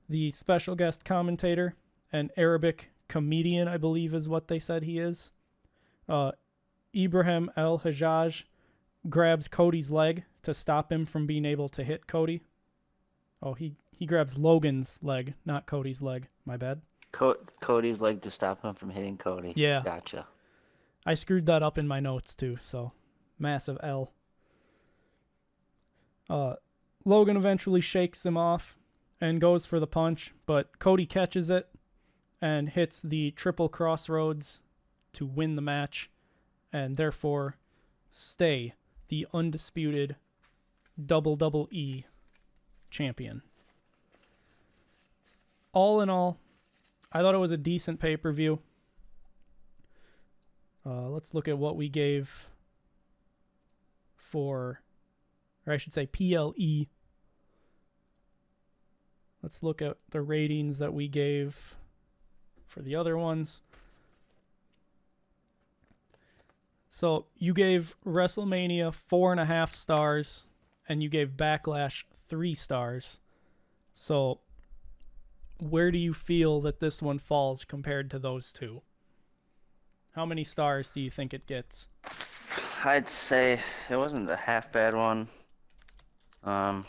the special guest commentator, an Arabic comedian, I believe is what they said he is, Ibrahim El Hajjaj, grabs Cody's leg to stop him from being able to hit Cody. Oh, he grabs Logan's leg, not Cody's leg. My bad. Cody's leg to stop him from hitting Cody. Yeah. Gotcha. I screwed that up in my notes too, so massive L. Logan eventually shakes him off and goes for the punch, but Cody catches it and hits the triple crossroads to win the match and therefore stay the undisputed WWE champion. All in all, I thought it was a decent pay-per-view. Let's look at what we gave for, or I should say PLE. Let's look at the ratings that we gave for the other ones. So you gave WrestleMania 4.5 stars, and you gave Backlash 3 stars. So where do you feel that this one falls compared to those two? How many stars do you think it gets? I'd say it wasn't a half bad one. I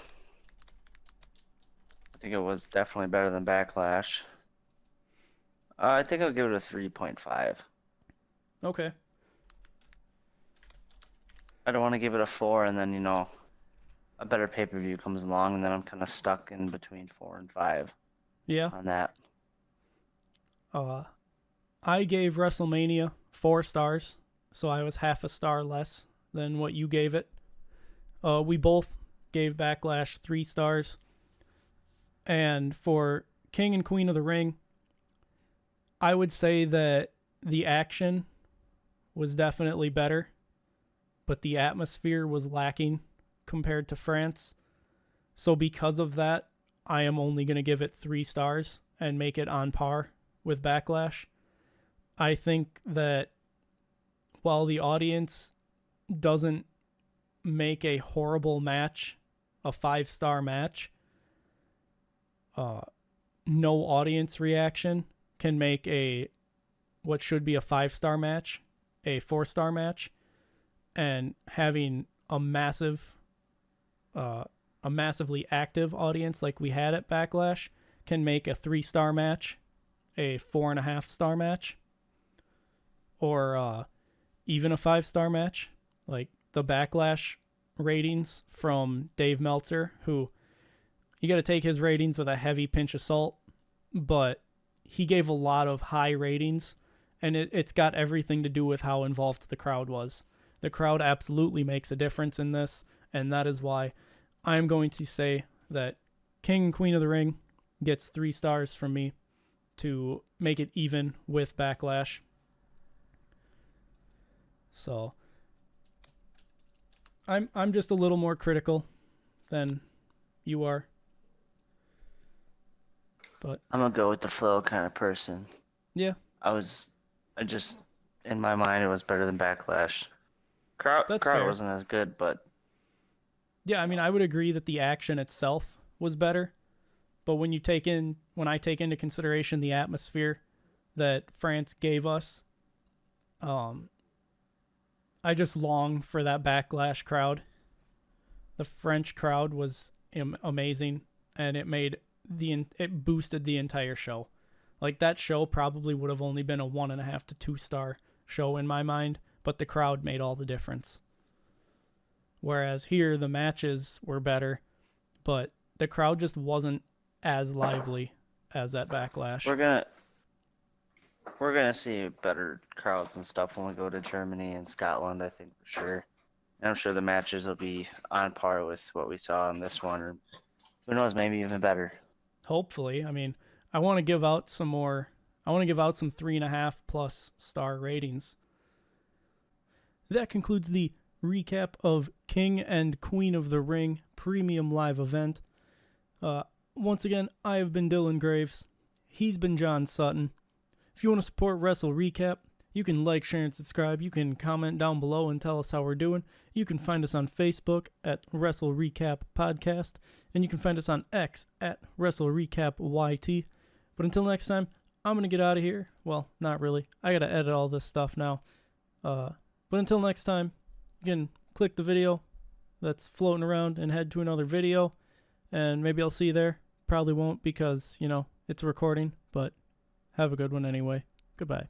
think it was definitely better than Backlash. I think I'll give it a 3.5. Okay. I don't want to give it a 4 and then, a better pay-per-view comes along and then I'm kind of stuck in between 4 and 5. Yeah. On that. I gave WrestleMania 4 stars, so I was half a star less than what you gave it. We both gave Backlash 3 stars. And for King and Queen of the Ring, I would say that the action was definitely better, but the atmosphere was lacking compared to France. So because of that, I am only going to give it 3 stars and make it on par with Backlash. I think that while the audience doesn't make a horrible match a 5-star match, no audience reaction can make what should be a 5-star match a 4-star match, and having a massively active audience like we had at Backlash can make a 3-star match a 4.5-star match, or even a 5-star match. Like the Backlash ratings from Dave Meltzer, who you got to take his ratings with a heavy pinch of salt, but he gave a lot of high ratings, and it's got everything to do with how involved the crowd was. The crowd absolutely makes a difference in this, and that is why I'm going to say that King and Queen of the Ring gets 3 stars from me to make it even with Backlash. So I'm just a little more critical than you are. But I'm a go with the flow kind of person. Yeah. In my mind, it was better than Backlash. Crowd fair. wasn't as good, but... Yeah, I mean, I would agree that the action itself was better, but when I take into consideration the atmosphere that France gave us, I just long for that Backlash crowd. The French crowd was amazing, and it boosted the entire show. Like, that show probably would have only been a 1.5 to 2-star show in my mind, but the crowd made all the difference. Whereas here, the matches were better, but the crowd just wasn't as lively as that Backlash. We're gonna see better crowds and stuff when we go to Germany and Scotland, I think, for sure. And I'm sure the matches will be on par with what we saw in this one, or who knows, maybe even better. Hopefully. I mean, I want to give out some 3.5+ star ratings. That concludes the recap of King and Queen of the Ring Premium Live event. Once again, I have been Dylan Graives. He's been John Sutton. If you want to support WrestleRecap, you can like, share, and subscribe. You can comment down below and tell us how we're doing. You can find us on Facebook at WrestleRecap Podcast, and you can find us on X at WrestleRecapYT. But until next time, I'm going to get out of here. Well, not really. I got to edit all this stuff now. But until next time, you can click the video that's floating around and head to another video, and maybe I'll see you there. Probably won't because, it's a recording, but have a good one anyway. Goodbye.